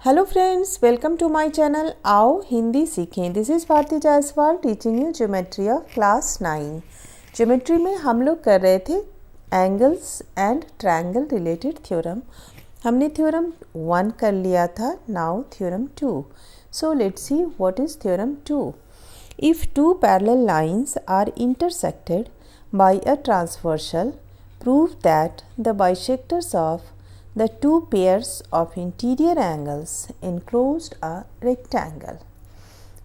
Hello friends, welcome to my channel. आओ हिंदी सीखें। This is Bharti Jaiswal teaching you geometry of class 9। Geometry में हम लोग कर रहे थे angles and triangle related theorem. हमने थ्योरम 1 कर लिया था, now theorem 2। So let's see what is theorem 2। If two parallel lines are intersected by a transversal, prove that the bisectors of the two pairs of interior angles enclosed a rectangle।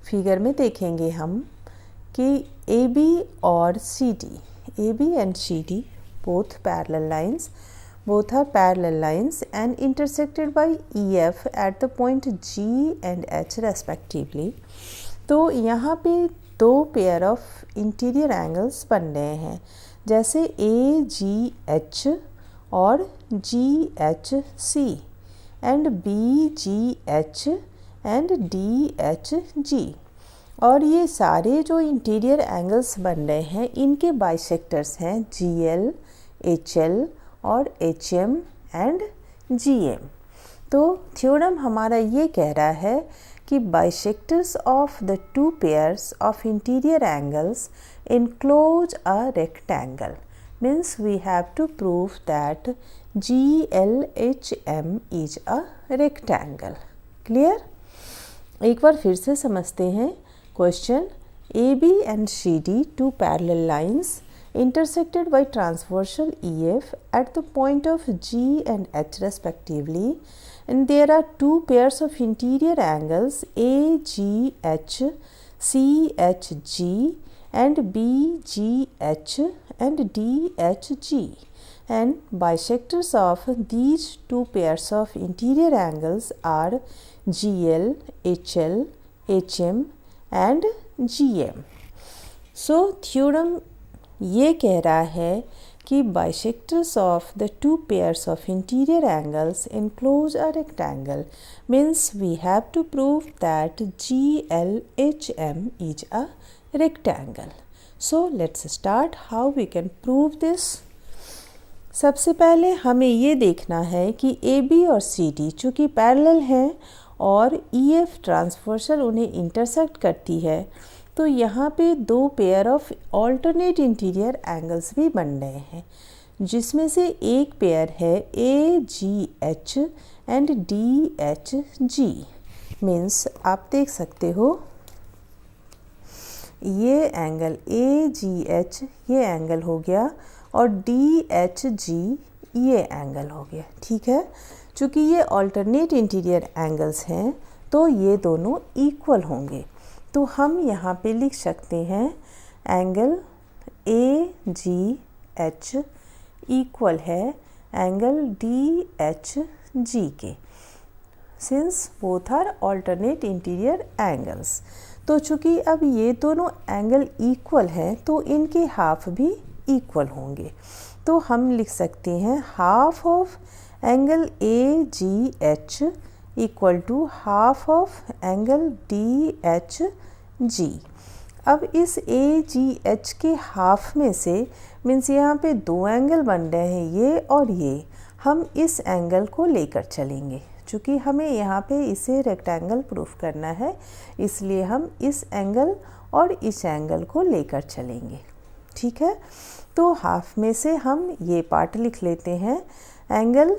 Figure में देखेंगे हम कि AB और CD, AB and CD both parallel lines, both are parallel lines and intersected by EF at the point G and H respectively। तो यहाँ पे दो pair of interior angles बन रहे हैं, जैसे AGH और GHC and BGH and DHG। और ये सारे जो इंटीरियर एंगल्स बन रहे हैं इनके बाइसेक्टर्स हैं GL, HL और HM एंड GM। तो थ्योरम हमारा ये कह रहा है कि bisectors of the two pairs of interior angles enclose a rectangle, means we have to prove that GLHM is a rectangle। Clear? एक बार फिर से समझते हैं question. AB and CD, two parallel lines intersected by transversal EF at the point of G and H respectively, and there are two pairs of interior angles AGH, CHG and BGH and DHG, and bisectors of these two pairs of interior angles are GL, HL, HM and GM। So theorem ये कह रहा है कि bisectors of the two pairs of interior angles enclose a rectangle, means we have to prove that GLHM is a rectangle। So let's start how we can prove this। सबसे पहले हमें ये देखना है कि AB और CD चूँकि parallel हैं और EF ट्रांसवर्सल उन्हें इंटरसेक्ट करती है, तो यहाँ पे दो pair of alternate interior angles भी बन रहे हैं, जिसमें से एक पेयर है AGH एंड DHG। मीन्स आप देख सकते हो ये एंगल AGH ये एंगल हो गया और DHG ये एंगल हो गया। ठीक है, चूँकि ये ऑल्टरनेट इंटीरियर एंगल्स हैं तो ये दोनों इक्वल होंगे। तो हम यहाँ पे लिख सकते हैं एंगल AGH इक्वल है एंगल DHG के, since both are alternate interior angles. तो चूँकि अब ये दोनों एंगल इक्वल हैं तो इनके हाफ भी इक्वल होंगे। तो हम लिख सकते हैं half of angle AGH equal to half of angle DHG। अब इस AGH के हाफ में से मीन्स यहाँ पे दो एंगल बन रहे हैं ये और ये, हम इस एंगल को लेकर चलेंगे। चूँकि हमें यहाँ पे इसे रेक्टेंगल प्रूफ करना है, इसलिए हम इस एंगल और इस एंगल को लेकर चलेंगे। ठीक है, तो हाफ में से हम ये पार्ट लिख लेते हैं एंगल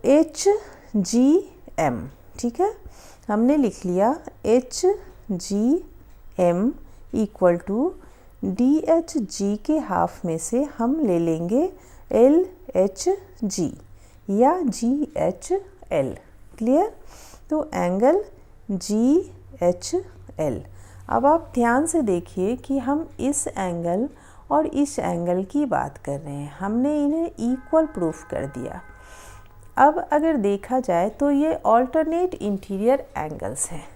HGM। ठीक है, हमने लिख लिया HGM इक्वल टू DHG के हाफ में से हम ले लेंगे LHG या GHL। क्लियर? तो एंगल GHL। अब आप ध्यान से देखिए कि हम इस एंगल और इस एंगल की बात कर रहे हैं, हमने इन्हें इक्वल प्रूफ कर दिया। अब अगर देखा जाए तो ये ऑल्टरनेट इंटीरियर एंगल्स हैं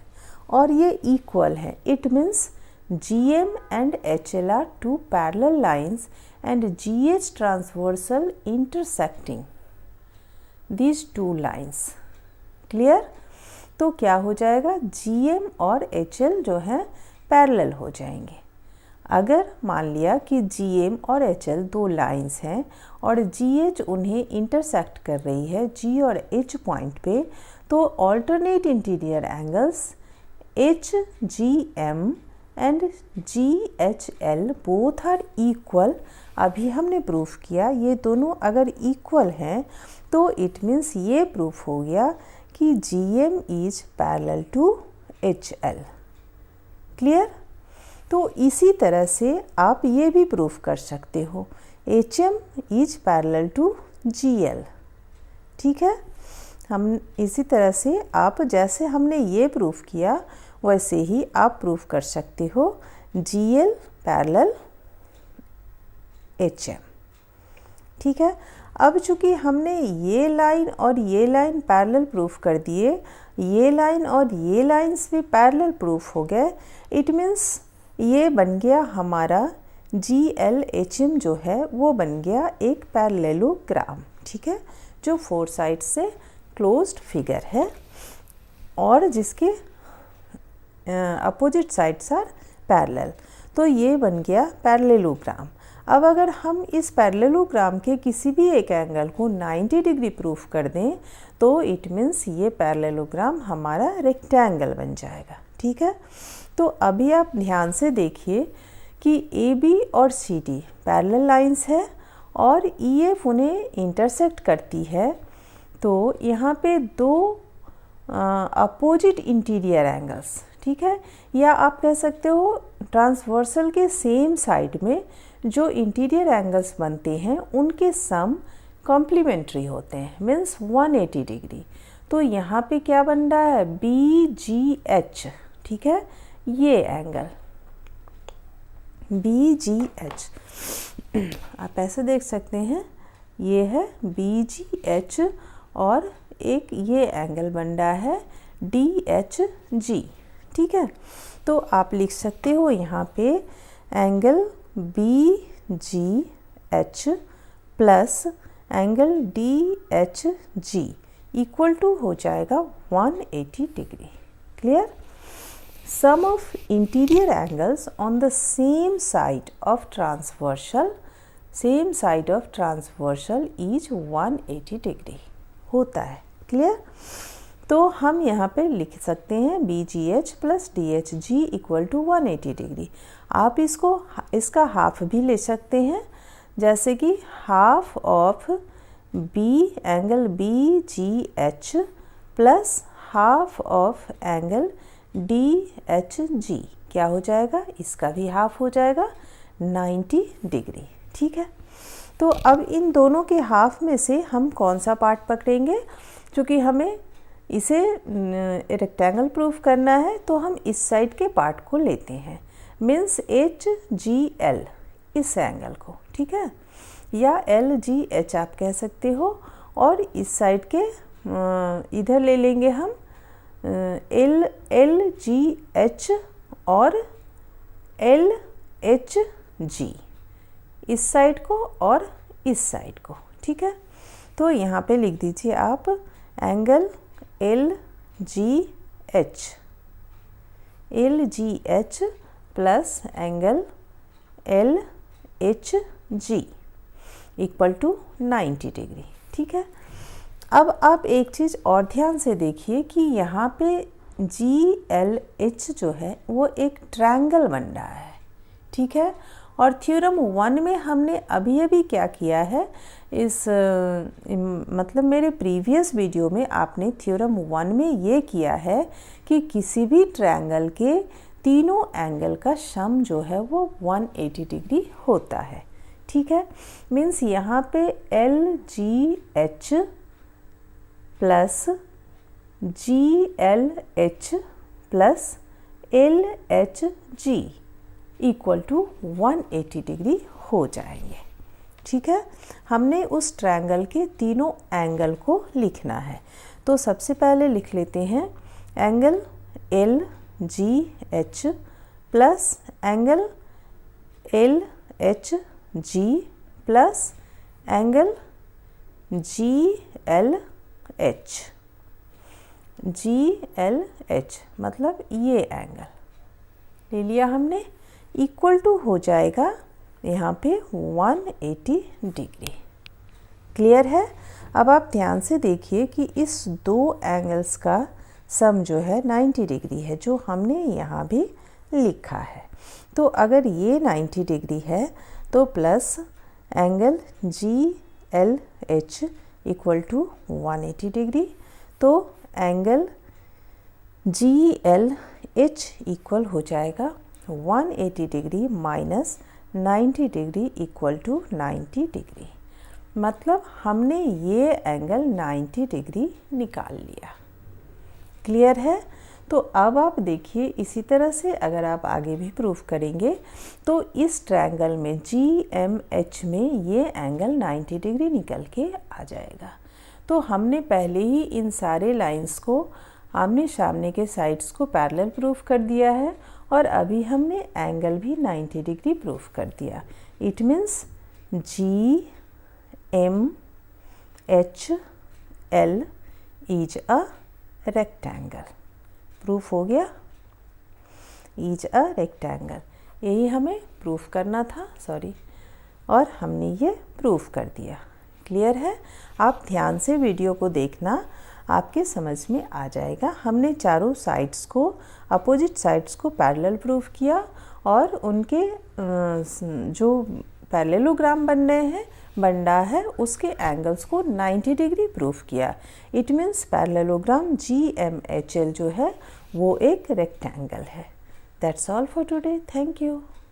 और ये इक्वल हैं। It means GM and HL are two parallel lines and GH transversal intersecting these two lines. Clear? तो क्या हो जाएगा, GM और HL जो है पैरेलल हो जाएंगे। अगर मान लिया कि GM और HL दो लाइंस हैं और GH उन्हें इंटरसेक्ट कर रही है G और H पॉइंट पे, तो alternate interior angles HGM and GHL both are equal. अभी हमने प्रूफ किया ये दोनों अगर इक्वल हैं तो इट मीन्स ये प्रूफ हो गया कि GM is parallel to HL। Clear? तो इसी तरह से आप ये भी प्रूफ कर सकते हो HM is parallel to GL। ठीक है, हम इसी तरह से आप जैसे हमने ये प्रूफ किया वैसे ही आप प्रूफ कर सकते हो GL पैरेलल HM। ठीक है, अब चूँकि हमने ये लाइन और ये लाइन पैरेलल प्रूफ कर दिए, ये लाइन और ये लाइन्स भी पैरेलल प्रूफ हो गए, इट मीन्स ये बन गया हमारा GLHM जो है वो बन गया एक पैरेललोग्राम। ठीक है, जो 4 साइड से क्लोज्ड फिगर है और जिसके अपोजिट साइड्स आर पैरेलल, तो ये बन गया पैरेललोग्राम। अब अगर हम इस पैरेललोग्राम के किसी भी एक एंगल को 90 डिग्री प्रूफ कर दें तो इट मीन्स ये पैरेललोग्राम हमारा रेक्टेंगल बन जाएगा। ठीक है, तो अभी आप ध्यान से देखिए कि AB और CD पैरेलल लाइंस है और EF उन्हें इंटरसेक्ट करती है, तो यहाँ पे दो अपोजिट इंटीरियर एंगल्स, ठीक है, या आप कह सकते हो ट्रांसवर्सल के सेम साइड में जो इंटीरियर एंगल्स बनते हैं उनके सम कॉम्प्लीमेंट्री होते हैं, मीन्स 180 डिग्री। तो यहाँ पे क्या बन रहा है BGH। ठीक है, ये एंगल BGH आप ऐसे देख सकते हैं, ये है BGH और एक ये एंगल बन रहा है DHG। ठीक है, तो आप लिख सकते हो यहाँ पे angle BGH plus angle DHG equal to हो जाएगा 180 degree. Clear? Sum of interior angles on the same side of transversal is 180 degree होता है। क्लियर? तो हम यहाँ पे लिख सकते हैं BGH plus DHG equal to 180 degree. आप इसका हाफ भी ले सकते हैं, जैसे कि half of angle BGH plus half of angle DHG क्या हो जाएगा, इसका भी हाफ हो जाएगा 90 डिग्री। ठीक है, तो अब इन दोनों के हाफ में से हम कौन सा पार्ट पकड़ेंगे? क्योंकि हमें इसे रेक्टेंगल प्रूफ करना है तो हम इस साइड के पार्ट को लेते हैं, मीन्स HGL इस एंगल को। ठीक है, या LGH आप कह सकते हो, और इस साइड के इधर ले लेंगे हम LGH और LHG, इस साइड को और इस साइड को। ठीक है, तो यहाँ पे लिख दीजिए आप angle LGH plus angle LHG equal to 90 degree. ठीक है, अब आप एक चीज़ और ध्यान से देखिए कि यहाँ पे GLH जो है वो एक ट्रायंगल बन रहा है। ठीक है, और थ्योरम 1 में हमने अभी क्या किया है, मतलब मेरे प्रीवियस वीडियो में आपने थ्योरम 1 में ये किया है कि किसी भी ट्रायंगल के तीनों एंगल का सम जो है वो 180 डिग्री होता है। ठीक है, मीन्स यहाँ पे LGH plus GLH plus LHG equal to 180 degree हो जाएंगे। ठीक है, हमने उस ट्रायंगल के तीनों एंगल को लिखना है, तो सबसे पहले लिख लेते हैं angle LGH plus angle LHG plus angle GLH मतलब ये एंगल ले लिया हमने, इक्वल टू हो जाएगा यहाँ पे 180 डिग्री। क्लियर है? अब आप ध्यान से देखिए कि इस दो एंगल्स का सम जो है 90 डिग्री है, जो हमने यहाँ भी लिखा है। तो अगर ये 90 डिग्री है तो plus angle GLH equal to 180 degree, तो एंगल GLH इक्वल हो जाएगा 180 degree minus 90 degree equal to 90 degree. मतलब हमने ये एंगल 90 डिग्री निकाल लिया। क्लियर है? तो अब आप देखिए इसी तरह से अगर आप आगे भी प्रूफ करेंगे तो इस ट्रायंगल में GMH में ये एंगल 90 डिग्री निकल के आ जाएगा। तो हमने पहले ही इन सारे लाइंस को आमने सामने के साइड्स को पैरेलल प्रूफ कर दिया है और अभी हमने एंगल भी 90 डिग्री प्रूफ कर दिया। It means GMHL is a rectangle. Proof हो गया? इज अ रेक्टेंगल, यही हमें प्रूफ करना था, सॉरी, और हमने ये प्रूफ कर दिया। क्लियर है? आप ध्यान से वीडियो को देखना, आपके समझ में आ जाएगा। हमने चारों साइड्स को, अपोजिट साइड्स को पैरेलल प्रूफ किया और उनके जो पैरेललोग्राम बन रहा है उसके एंगल्स को 90 डिग्री प्रूफ किया। इट मीन्स पैरेललोग्राम GMHL जो है वो एक रेक्टेंगल है। That's all for today. Thank you.